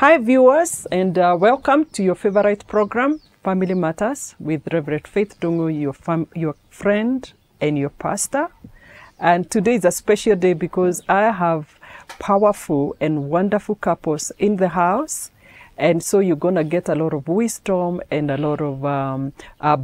Hi viewers, and welcome to your favorite program, Family Matters, with Reverend Faith Ndungu, your friend and your pastor. And today is a special day because I have powerful and wonderful couples in the house. And so you're going to get a lot of wisdom and a lot of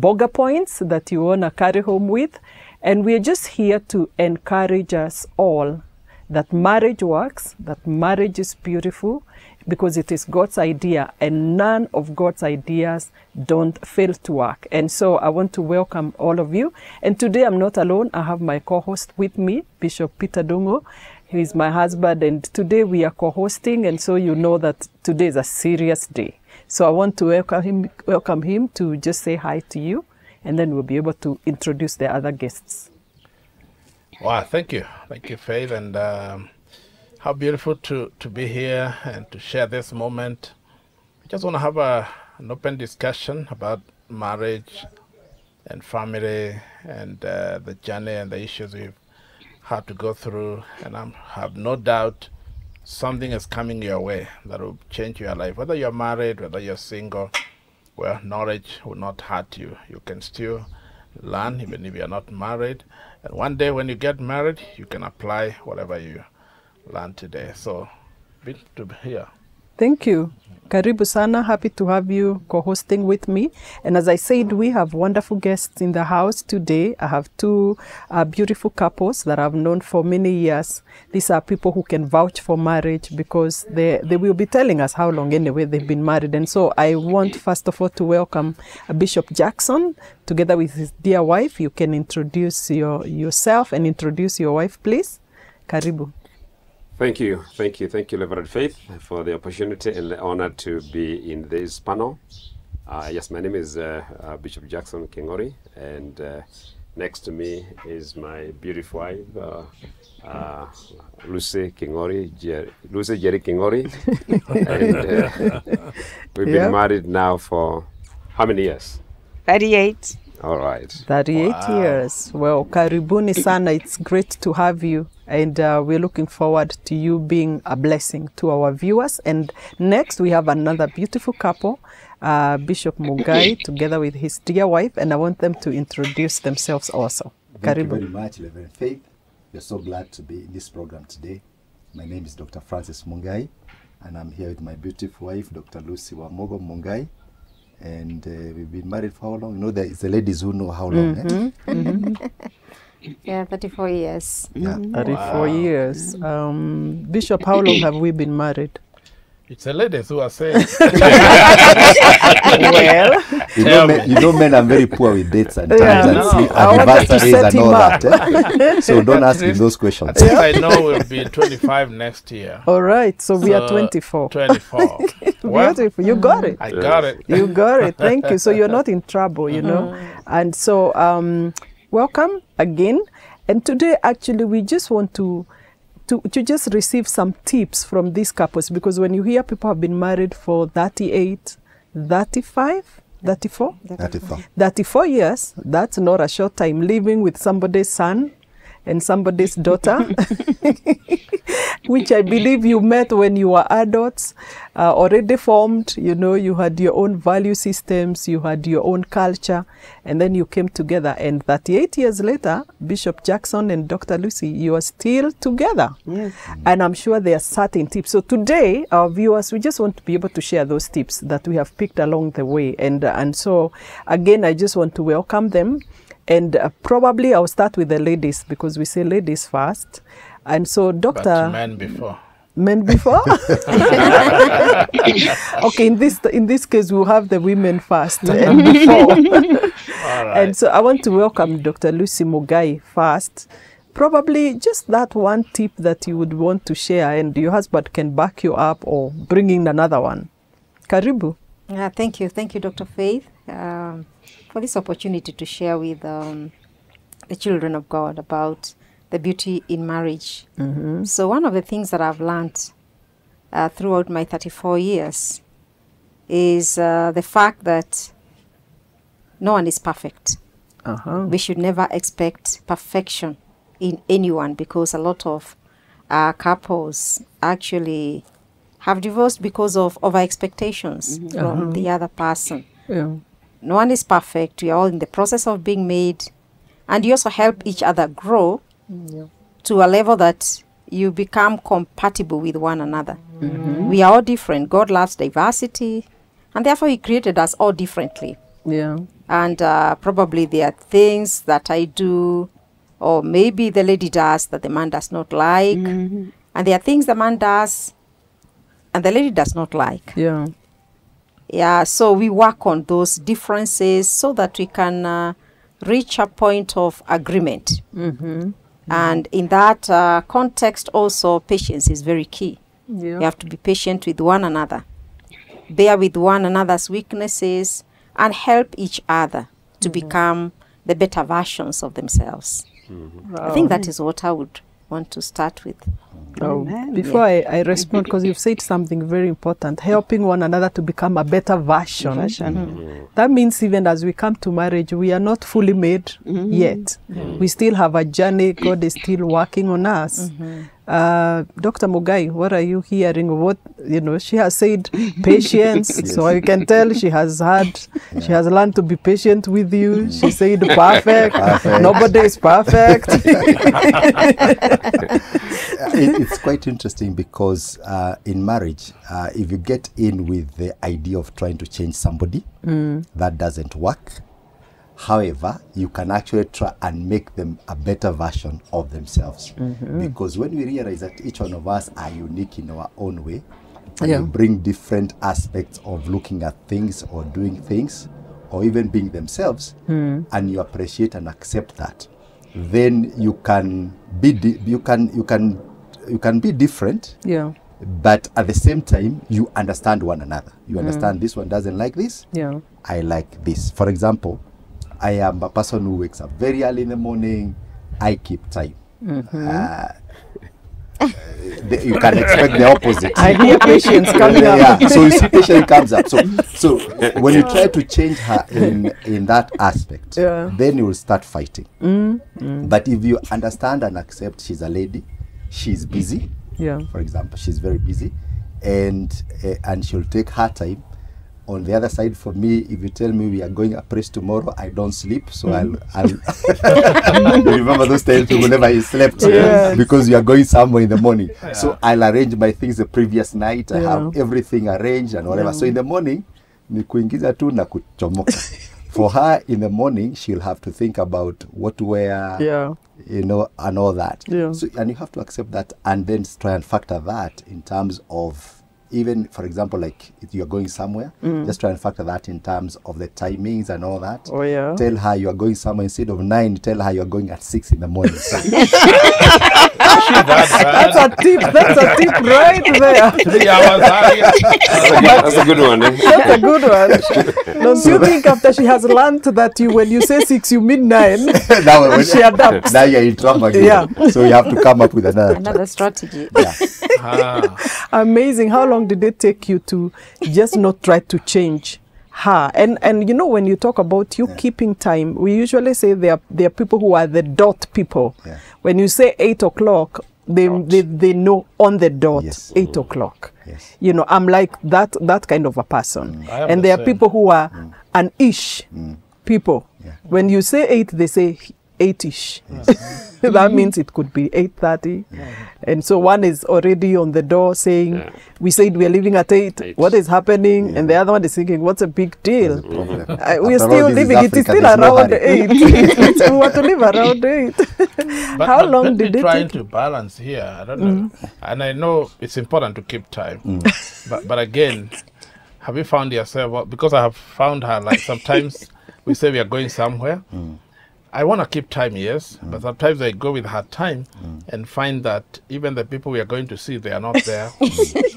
burger points that you want to carry home with. And we're just here to encourage us all that marriage works, that marriage is beautiful, because it is God's idea, and none of God's ideas don't fail to work. And so I want to welcome all of you. And today I'm not alone. I have my co-host with me, Bishop Peter Ndungu. He is my husband, and today we are co-hosting, and so you know that today is a serious day. So I want to welcome him to just say hi to you, and then we'll be able to introduce the other guests. Wow, thank you. Thank you, Faith. And how beautiful to be here and to share this moment. I just want to have an open discussion about marriage and family and the journey and the issues we've had to go through. And I have no doubt something is coming your way that will change your life. Whether you're married, whether you're single, well, knowledge will not hurt you. You can still learn even if you're not married. And one day when you get married, you can apply whatever you learn today. So, good to be here. Thank you. Karibu sana. Happy to have you co-hosting with me. And as I said, we have wonderful guests in the house today. I have two beautiful couples that I've known for many years. These are people who can vouch for marriage because they will be telling us how long anyway they've been married. And so I want first of all to welcome Bishop Jackson together with his dear wife. You can introduce yourself and introduce your wife, please. Karibu. Thank you, Reverend Faith, for the opportunity and the honor to be in this panel. Yes, my name is Bishop Jackson Kingori, and next to me is my beautiful wife, Lucy Jerry Kingori. And we've been married now for how many years? 38. All right. 38 years. Well, karibuni sana. It's great to have you. And we're looking forward to you being a blessing to our viewers. And next, we have another beautiful couple, Bishop Mungai, together with his dear wife. And I want them to introduce themselves also. Thank you very much, Reverend Faith. We're so glad to be in this program today. My name is Dr. Francis Mungai, and I'm here with my beautiful wife, Dr. Lucy Wamogo Mungai. And we've been married for how long? You know, it's the ladies who know how long. Yeah, 34 years. Yeah. 34 years. Bishop, how long have we been married? It's the ladies who are saying. Well, you know, men are very poor with dates and times and anniversaries and all that. So don't ask me those questions. I think I know we'll be 25 next year. All right, so we are 24. 24. Well, Beautiful. You got it. I got it. You got it. Thank you. So you're not in trouble, you know. And so welcome again. And today, actually, we just want to just receive some tips from these couples, because when you hear people have been married for 38, 35, 34? 34 years, that's not a short time living with somebody's son and somebody's daughter, which I believe you met when you were adults, already formed, you know, you had your own value systems, you had your own culture, and then you came together. And 38 years later, Bishop Jackson and Dr. Lucy, you are still together. Yes. And I'm sure there are certain tips. So today, our viewers, we just want to be able to share those tips that we have picked along the way. And so, again, I just want to welcome them. And probably I'll start with the ladies, because we say ladies first. And so, Doctor... But men before. Men before? Okay, in this case, we'll have the women first and before. All right. And so I want to welcome Dr. Lucy Mungai first. Probably just that one tip that you would want to share, and your husband can back you up or bring in another one. Karibu. Thank you, Dr. Faith, for this opportunity to share with the children of God about the beauty in marriage. So one of the things that I've learned throughout my 34 years is the fact that no one is perfect. We should never expect perfection in anyone, because a lot of couples actually have divorced because of over expectations from the other person. Yeah. No one is perfect. We are all in the process of being made. And you also help each other grow to a level that you become compatible with one another. We are all different. God loves diversity. And therefore, he created us all differently. Yeah. And probably there are things that I do, or maybe the lady does that the man does not like. And there are things the man does and the lady does not like. Yeah. Yeah, so we work on those differences so that we can reach a point of agreement. And in that context also, patience is very key. Yeah. You have to be patient with one another, bear with one another's weaknesses, and help each other to become the better versions of themselves. I think that is what I would want to start with. Before I respond, because you've said something very important, helping one another to become a better version. That means even as we come to marriage, we are not fully made yet. We still have a journey. God is still working on us. Dr. Mungai, what are you hearing? What, she has said patience, so you can tell she has learned to be patient with you. She said perfect. Nobody is perfect. It's quite interesting because in marriage, if you get in with the idea of trying to change somebody, that doesn't work. However, you can actually try and make them a better version of themselves. Because when we realize that each one of us are unique in our own way, and we bring different aspects of looking at things or doing things, or even being themselves, and you appreciate and accept that, then you can be you can be different. Yeah. But at the same time, you understand one another. You understand this one doesn't like this. Yeah. I like this. For example, I am a person who wakes up very early in the morning. I keep time. You can expect the opposite. I hear patience coming up. Yeah, so you see patience comes up. So when you try to change her in that aspect, then you will start fighting. But if you understand and accept she's a lady, she's busy. Yeah. For example, she's very busy, and she'll take her time. On the other side, for me, if you tell me we are going a place tomorrow, I don't sleep, so I'll remember those times whenever you slept, because you are going somewhere in the morning. So I'll arrange my things the previous night. I have everything arranged and whatever. So in the morning, ni kuingiza tu na kuchomoka. For her, in the morning, she'll have to think about what to wear, and all that. Yeah. So, and you have to accept that and then try and factor that in terms of, even, for example, like if you're going somewhere, just try and factor that in terms of the timings and all that. Oh, yeah. Tell her you are going somewhere instead of 9, tell her you are going at 6 in the morning. That's a tip. That's a tip right there. That's a good one. That's a good one. Don't you think after she has learned that when you say 6, you mean 9, now, she adapts? Now you're in trouble again. So you have to come up with Another strategy. Amazing. How long did it take you to just not try to change her? And when you talk about you keeping time, we usually say there are people who are the dot people. Yeah. When you say 8 o'clock, they know on the dot, 8 o'clock. Yes. I'm like that kind of a person. And there are people who are an ish people. Yeah. When you say 8, they say 8ish. That means it could be 8:30. And so one is already on the door saying, we said we're leaving at 8. What is happening? And the other one is thinking, what's a big deal? We're still living. It is still around 8. We want to live around 8. How long did it trying take? to balance here? I don't know. And I know it's important to keep time. But again, have you found yourself, because I have found her, like sometimes we say we are going somewhere. I want to keep time, yes, but sometimes I go with her time and find that even the people we are going to see, they are not there,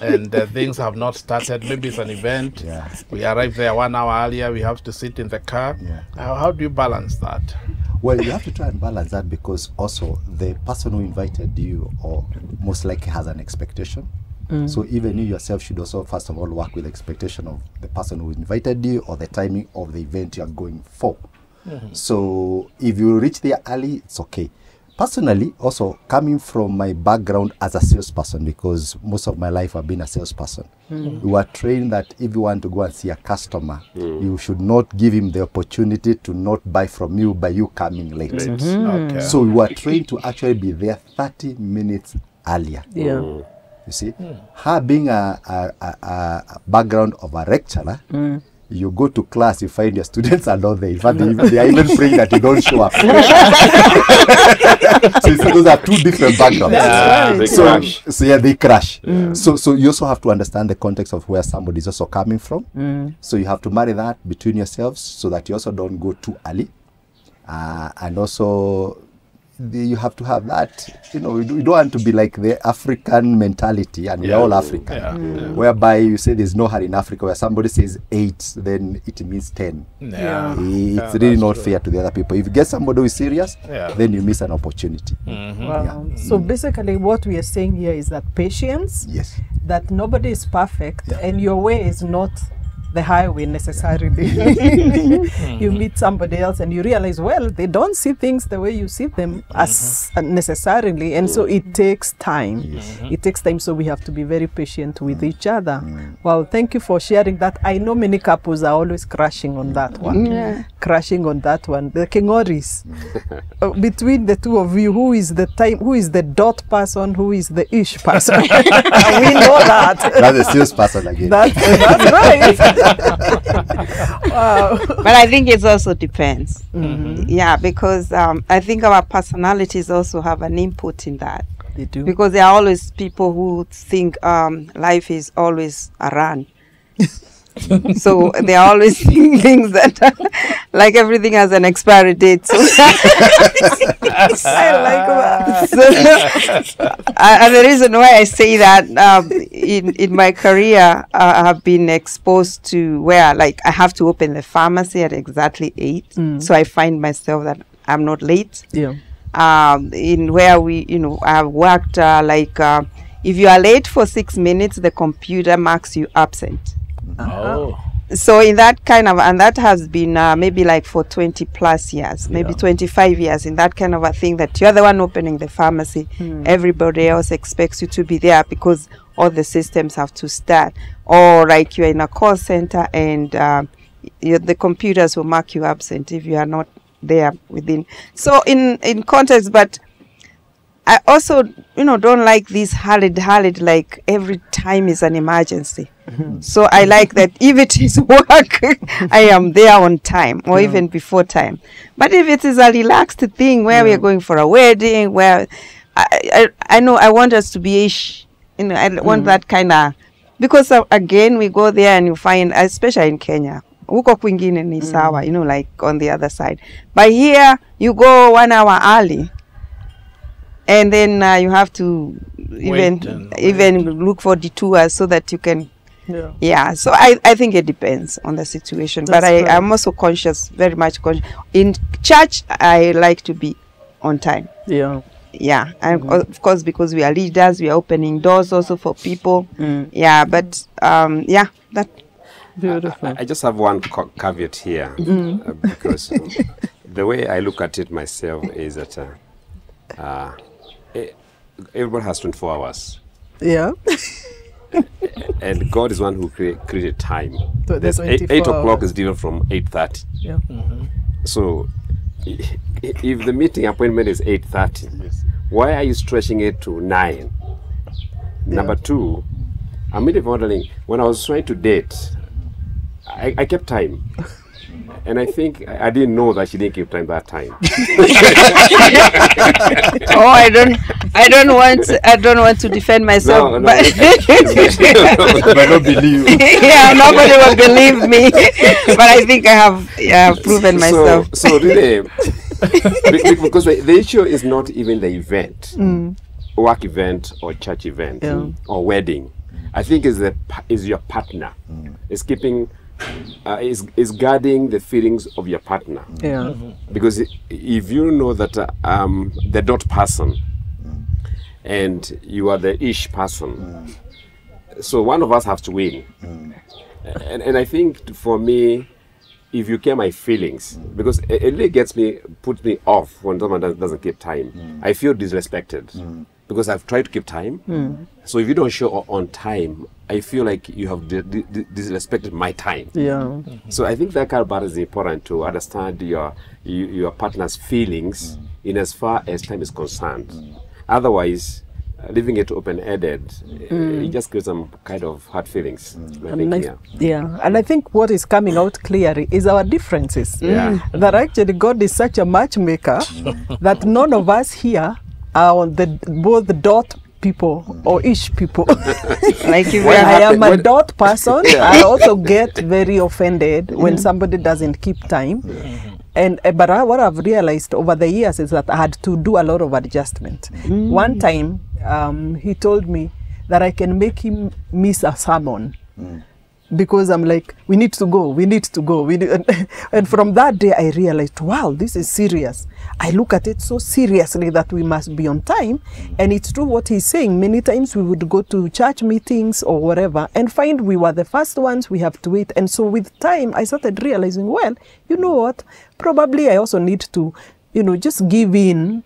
and things have not started. Maybe it's an event. We arrive there 1 hour earlier. We have to sit in the car. How do you balance that? Well, you have to try and balance that, because also the person who invited you, or most likely, has an expectation. So even you yourself should also, first of all, work with the expectation of the person who invited you or the timing of the event you are going for. So if you reach there early, it's okay. personally, also coming from my background as a salesperson, because most of my life I've been a salesperson, we were trained that if you want to go and see a customer, you should not give him the opportunity to not buy from you by you coming late. Okay. So we were trained to actually be there 30 minutes earlier. Yeah. You see, her being a background of a lecturer, you go to class, you find your students are not there. In fact, they are even praying that you don't show up. So those are two different backgrounds. Yeah, they crash. So yeah, they crash. So you also have to understand the context of where somebody is also coming from. So you have to marry that between yourselves so that you also don't go too early. And also, you have to have that, you don't want to be like the African mentality, and we're all African, whereby you say there's no hurry in Africa, where somebody says 8, then it means 10. It's really not fair to the other people. If you get somebody who is serious, then you miss an opportunity. Wow. So basically what we are saying here is that patience, Yes. that nobody is perfect, and your way is not the highway necessarily. You meet somebody else and you realize, well, they don't see things the way you see them as necessarily, and so it takes time. It takes time, so we have to be very patient with each other. Well, thank you for sharing that. I know many couples are always crashing on that one. Crashing on that one. The Kingoris. Between the two of you, who is the dot person, who is the ish person? We know that. That's a serious person again. That's right. Wow. But I think it also depends. Yeah, because I think our personalities also have an input in that. They do. Because there are always people who think life is always a run. So they are always seeing things that like everything has an expiry date. So I like that. And the reason why I say that, in my career, I have been exposed to where like I have to open the pharmacy at exactly 8. So I find myself that I'm not late. Yeah. In where I've worked if you are late for 6 minutes, the computer marks you absent. Oh. So in that kind of, and that has been maybe like for 20 plus years, maybe 25 years, in that kind of a thing, that you're the one opening the pharmacy. Everybody else expects you to be there because all the systems have to start. Or like you're in a call center and the computers will mark you absent if you are not there within. So in context, but I also, don't like this hurried, like every time is an emergency. So I like that if it is work, I am there on time or even before time. But if it is a relaxed thing where we are going for a wedding, where I know I want us to be ish, I want that kind of, because again, we go there and you find, especially in Kenya, huko kwingine ni sawa, like on the other side. But here, you go 1 hour early. And then you have to even look for detours so that you can. Yeah. So I think it depends on the situation. But I'm also very much conscious. In church, I like to be on time. Yeah. Yeah. And of course, because we are leaders, we are opening doors also for people. Yeah. But that. Beautiful. I just have one caveat here, because the way I look at it myself is that everyone has 24 hours. Yeah. And God is one who created time. So there's 8 o'clock is different from 8:30. Yeah. So if the meeting appointment is 8:30, why are you stretching it to 9? Number 2, I'm really wondering, when I was trying to date, I kept time. And I think I didn't know that she didn't keep time that time. Oh, I don't want to defend myself. No, but I don't believe you. Yeah, nobody will believe me. But I think I have proven myself. So really, because the issue is not even the event, work event or church event or wedding. I think is your partner. Is keeping. Is guarding the feelings of your partner. Yeah. Because if you know that the dot person and you are the ish person, so one of us has to win. And I think for me, if you care my feelings, because it really puts me off when someone doesn't keep time. I feel disrespected because I've tried to keep time. So if you don't show on time, I feel like you have disrespected my time. Yeah. So I think that kind of balance is important to understand your partner's feelings in as far as time is concerned. Otherwise, leaving it open-ended, it just creates some kind of hard feelings. And I think what is coming out clearly is our differences. That actually God is such a matchmaker that none of us here are on both the dot people or ish people. Like if I am a dot person. I also get very offended when somebody doesn't keep time. But what I've realized over the years is that I had to do a lot of adjustment. One time, he told me that I can make him miss a sermon because I'm like, we need to go. And from that day, I realized, wow, this is serious. I look at it so seriously that we must be on time. And it's true what he's saying. Many times we would go to church meetings or whatever and find we were the first ones, we have to wait. And so with time, I started realizing, well, you know what? Probably I also need to, just give in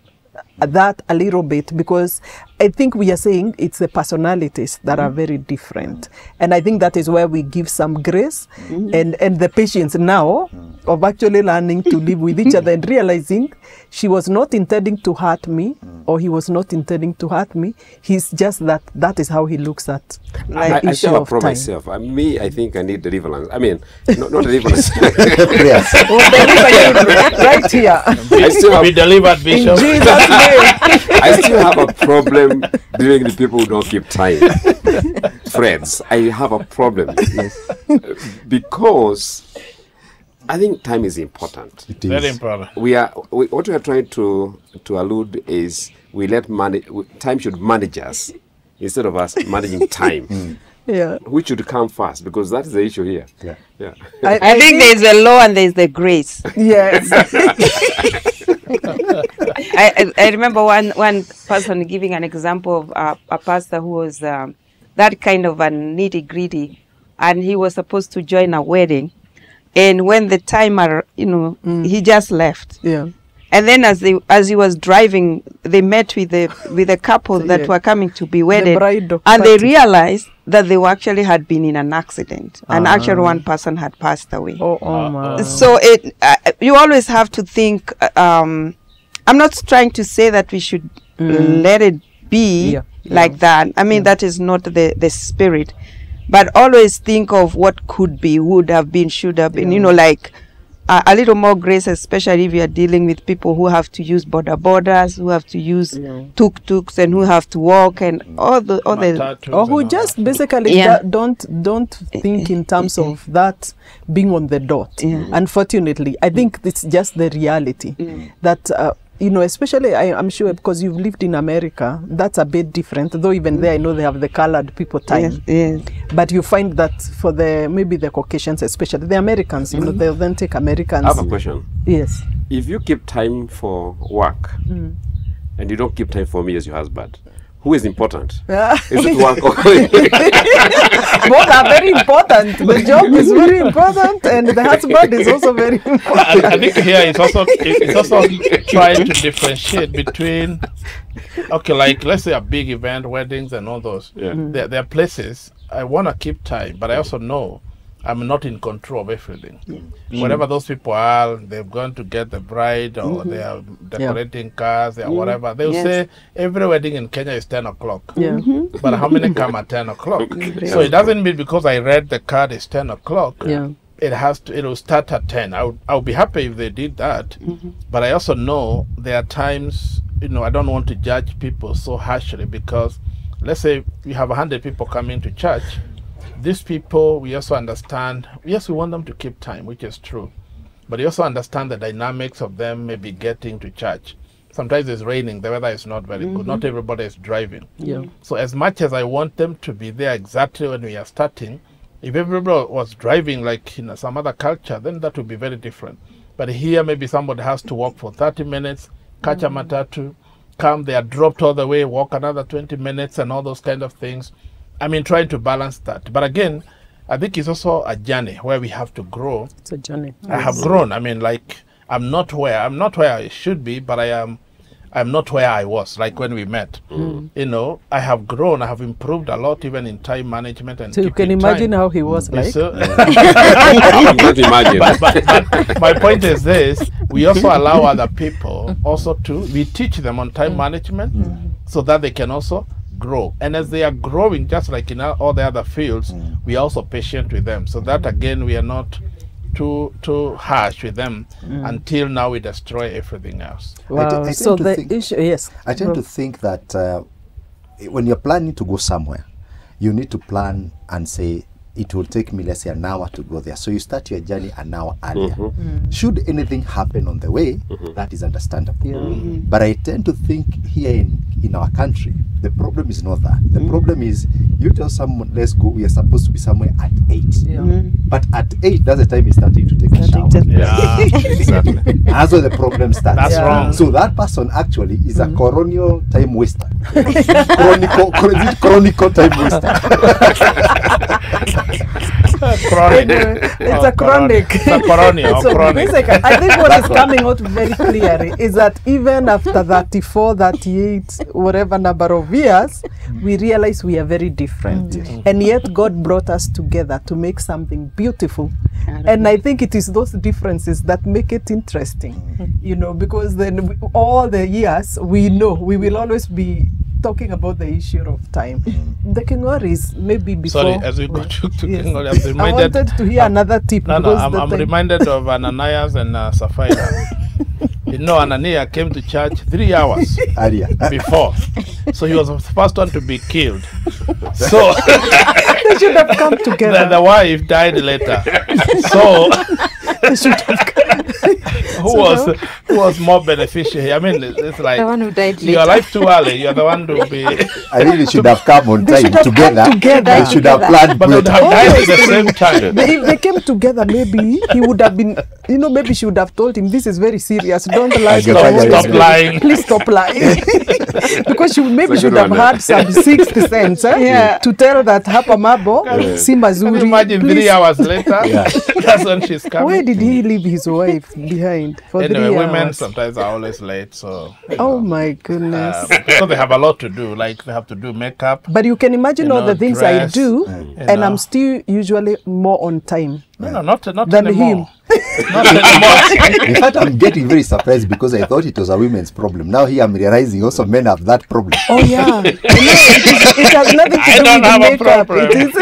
that a little bit, because I think we are saying it's the personalities that are very different. And I think that is where we give some grace and the patience now of actually learning to live with each other and realizing she was not intending to hurt me or he was not intending to hurt me. He's just that is how he looks at I issue still of approve time. myself. I think I need deliverance. I mean, not deliverance. Yes. Right here. I still have Be delivered, In Bishop. Jesus' name. I still have a problem dealing with people who don't keep time. Friends, I have a problem. Because I think time is important. It is. Very important. What we are trying to allude is we let time should manage us instead of us managing time. Yeah. Which should come first, because that is the issue here. Yeah. I think there's the law and there's the grace. Yes. I remember one person giving an example of a pastor who was that kind of a nitty-gritty, and he was supposed to join a wedding, and when the timer, he just left. Yeah. And then as he was driving, they met with the couple that were coming to be wedded, The bride and party. they realized that they actually had been in an accident, and actually one person had passed away. Oh my. So you always have to think. I'm not trying to say that we should let it be like that. I mean, that is not the spirit. But always think of what could be, would have been, should have been. Like a little more grace, especially if you are dealing with people who have to use borders, who have to use tuk-tuks, and who have to walk, and all the or who just basically don't think in terms of that being on the dot. Unfortunately, I think it's just the reality that especially I'm sure because you've lived in America, that's a bit different. Though even there, I know they have the colored people time. Yes. But you find that for maybe the Caucasians, especially the Americans, the authentic Americans. I have a question. Yes. If you keep time for work and you don't keep time for me as your husband, who is important? Is it work or Both are very important. The job is very important, and the husband is also very important. I think here it's also trying to differentiate between, like let's say a big event, weddings and all those. There are places I want to keep time, but I also know I'm not in control of everything. Whatever those people are, they're going to get the bride or they are decorating cars or whatever. They'll say every wedding in Kenya is 10 o'clock. But how many come at 10 o'clock? So it doesn't mean because I read the card is 10 o'clock. It'll start at 10. I'll be happy if they did that. But I also know there are times, I don't want to judge people so harshly, because let's say we have 100 people coming to church. These people, we also understand, yes, we want them to keep time, which is true. But you also understand the dynamics of them maybe getting to church. Sometimes it's raining, the weather is not very good. Not everybody is driving. So as much as I want them to be there exactly when we are starting, if everybody was driving like in some other culture, then that would be very different. But here, maybe somebody has to walk for 30 minutes, catch a matatu, come, they are dropped all the way, walk another 20 minutes and all those kind of things. I mean, trying to balance that. But again, I think it's also a journey where we have to grow. It's a journey. I have grown. I mean, like, I'm not where I should be, but I'm not where I was, like when we met. You know, I have grown, I have improved a lot, even in time management and So you can imagine how he was like. So, I can't imagine. but my point is this: we also allow other people we teach them on time management, so that they can also grow. And as they are growing, just like in all the other fields, we are also patient with them, so that again we are not too harsh with them until now we destroy everything else. Wow. I So tend to the think- issue, yes. I tend to think that when you're planning to go somewhere, you need to plan and say, it will take me, let's say, an hour to go there. So you start your journey an hour earlier. Should anything happen on the way, that is understandable. But I tend to think here in our country, the problem is not that. The problem is you tell someone, let's go, we are supposed to be somewhere at 8. But at 8, that's the time he's starting to take a shower. Yeah, exactly. That's where the problem starts. That's wrong. So that person actually is a colonial time waster. Chronicle time waster. Chronic. It's a chronic. It's a chronic. So basically, I think what is coming out very clearly is that even after 34, 38, whatever number of years, we realize we are very different. And yet God brought us together to make something beautiful. And I think it is those differences that make it interesting, you know, because then all the years we know we will always be talking about the issue of time. The Kingoris, maybe before. Sorry, as we go to Yes. Kingoli, I'm I reminded. wanted to hear another tip. No, because I'm reminded of Ananias and Sapphira. You know, Ananias came to church 3 hours Earlier. before. So he was the first one to be killed. So they should have come together. the wife died later. So They should have who was more beneficial here? I mean, it's like The one who died you're later. alive too early. You're the one to be. I really should have come on They time should have come together. together. They should have planned But they would better. have died at the same time. If they came together, maybe he would have been, you know, maybe she would have told him, this is very serious. Don't lie. to get the it. Holy Stop Spirit. lying. Please stop lying. Because she maybe It's a should good have one, had some sixth sense to tell that hapa mabo si Can mazuri. you imagine Please. 3 hours later? That's when she's coming. Where did he leave his wife behind for Anyway, 3 women hours? sometimes are always late, so Oh my goodness. because they have a lot to do, like they have to do makeup. But you can imagine You all know, the things I dress, do, you and know. I'm still usually more on time. No, not Than anymore. him. Not anymore. In fact, I'm getting very surprised because I thought it was a women's problem. Now here I'm realizing also men have that problem. Oh yeah, it has nothing to I do don't with have a makeup. problem. It is.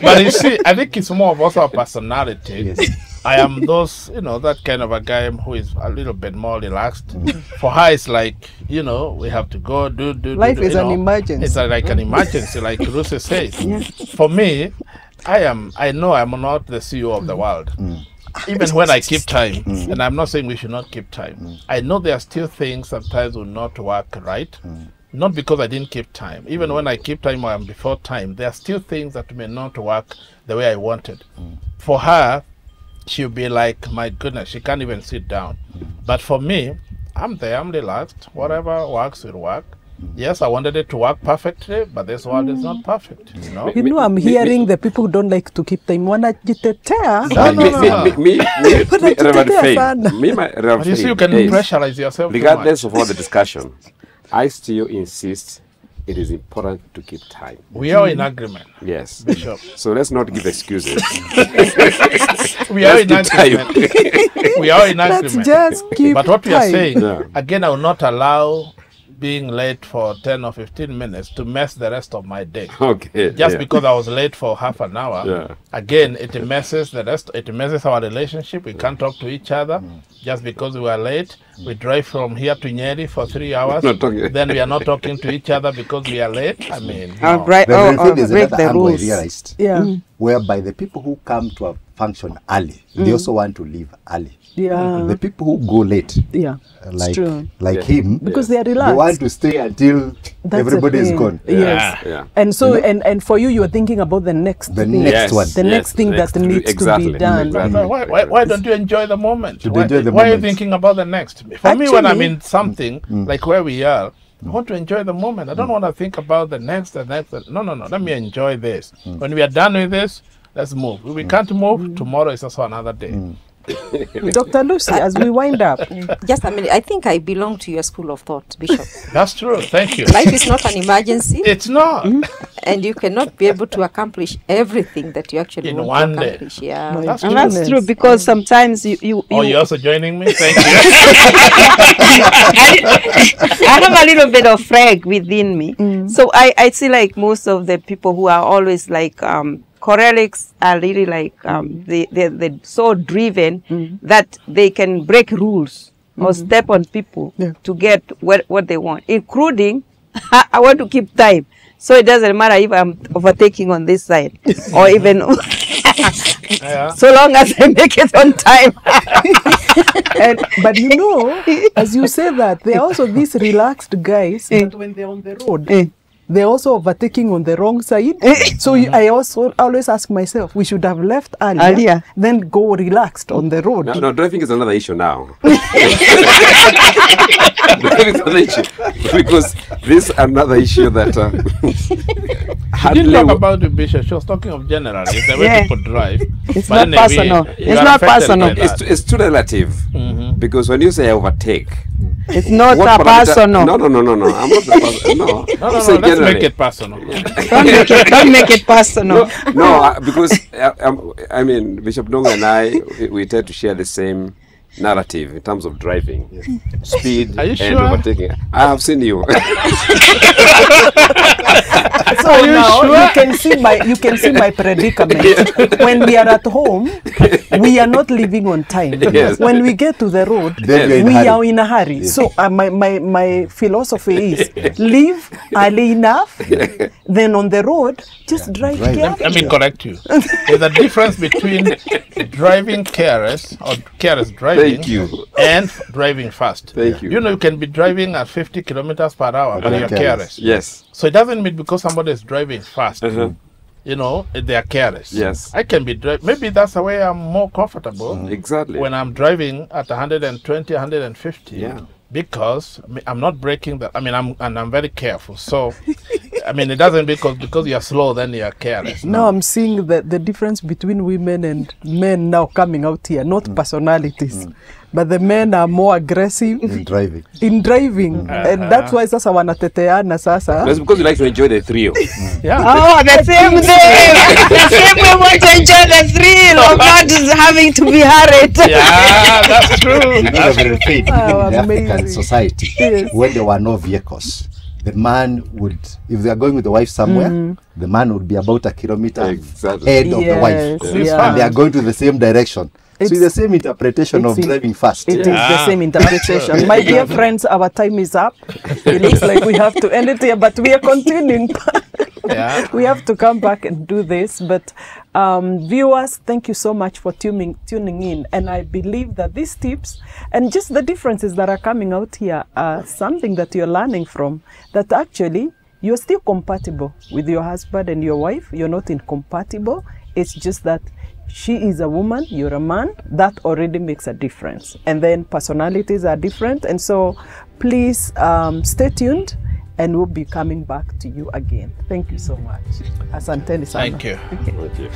but you see, I think it's more of also a personality. Yes. I am those, you know, that kind of a guy who is a little bit more relaxed. For her, it's like, you know, we have to go do. Life do, is you an know. emergency. It's like an emergency, like Rusi says. For me, I know I'm not the CEO of the world. Even when I keep time, and I'm not saying we should not keep time, I know there are still things sometimes will not work right. Not because I didn't keep time. Even when I keep time or I'm before time, there are still things that may not work the way I wanted. For her, she'll be like, my goodness, she can't even sit down. But for me, I'm there, I'm relaxed. Whatever works will work. Yes, I wanted it to work perfectly, but this world is not perfect, you know? You know, I'm hearing the people who don't like to keep time. Wanajitetea. Me, Reverend Wanajitetea Faith. sana. Me, my Reverend But you see, you Faith can is, pressurize yourself too regardless much. of all the discussion, I still insist it is important to keep time. We are in agreement, Yes. Bishop. So let's not give excuses. We are in Let's keep agreement. We are in Let's agreement. just keep But what we are time. saying, Yeah. again, I will not allow being late for 10 or 15 minutes to mess the rest of my day. Okay. Just yeah. because I was late for half an hour, Yeah. again, it messes the rest. It messes our relationship. We can't talk to each other just because we were late. We drive from here to Nyeri for 3 hours. Not talking. Then we are not talking to each other because we are late. I mean, I'll no. break, Reverend Faith, there's break another the angle I rules. realized, Yeah, whereby the people who come to a function early, they also want to leave early. yeah, The people who go late, yeah. It's like true. like Yeah. him, Because they are they relaxed. want to stay until That's everybody the is thing. gone. Yes. Yeah. And so, and for you, are thinking about the next The thing. next one. The next thing next that to- needs exactly, to be done. exactly. Why don't you enjoy the moment? Should Why, enjoy the why are you moment. thinking about the next? For me, when I'm Actually- in something like where we are, I want to enjoy the moment. I don't want to think about the next. No. Let me enjoy this. When we are done with this, let's move. If we can't move, tomorrow is also another day. Dr. Lucy, as we wind up. Just a minute. I think I belong to your school of thought, Bishop. That's true. Thank you. Life is not an emergency. It's not. And you cannot be able to accomplish everything that you actually In want one to day. accomplish. Yeah. That's And true. that's true, because sometimes you Oh, you're also joining me? Thank you. I have a little bit of frag within me. So I see like most of the people who are always like cholerics are really like they're so driven that they can break rules or step on people to get what they want, including I want to keep time. So it doesn't matter if I'm overtaking on this side or even so long as I make it on time. But you know, as you say that, there are also these relaxed guys that when they're on the road, they're also overtaking on the wrong side. So I also always ask myself, we should have left earlier. Then go relaxed on the road. No, driving is another issue now. Driving is another issue. Because this is another issue that She didn't talk about the Bishop. She was talking of generally, the way people drive. It's But not anyway, personal. you It's are not affected personal. by that. it's too relative. Because when you say overtake, It's not what a parameter- personal. No. I'm not the person. No. No, Say let's generally. make it personal. Don't make it personal. No, because I mean, Bishop Ndungu and I, we tend to share the same narrative in terms of driving, speed, Are you and sure? overtaking. I have seen you. So now you can see my predicament. When we are at home, we are not leaving on time. Yes. When we get to the road, Then you're in a we hurry. are in a hurry. So my philosophy is leave early enough. Then on the road, just drive drive. carefully. Let me correct you. There's a difference between driving careless or careless driving Thank you. and driving fast. Thank you. You know, you can be driving at 50 kilometers per hour, but you're you're careless. careless. Yes. So it doesn't mean because somebody is driving fast, you know, they are careless. Yes. I can be driving. Maybe that's the way I'm more comfortable Exactly. when I'm driving at 120, 150. Yeah. Because I'm not breaking that. I mean, I'm very careful. So, I mean, it doesn't because you're slow, then you're careless. Now I'm seeing the difference between women and men now coming out here, not personalities, but the men are more aggressive in driving. in driving, and that's why sasa wanateteana sasa. That's because you like to enjoy the thrill. Yeah. Oh, the same thing. The same way we want to enjoy the thrill of not having to be hurried. Yeah, that's true. You know, very faith, even Oh, in the African amazing. society, Yes. when there were no vehicles, the man would, if they are going with the wife somewhere, the man would be about a kilometer Exactly. ahead of the wife. Yes, And they are going to the same direction. So it's the same interpretation of it's in- driving fast. It is the same interpretation. My dear friends, our time is up. It looks like we have to end it here, but we are continuing. Yeah. We have to come back and do this. But viewers, thank you so much for tuning in. And I believe that these tips and just the differences that are coming out here are something that you're learning from, that actually you're still compatible with your husband and your wife. You're not incompatible. It's just that she is a woman, you're a man. That already makes a difference. And then personalities are different. And so please stay tuned, and we'll be coming back to you again. Thank you so much. Asanteni sana. Thank you. Thank you.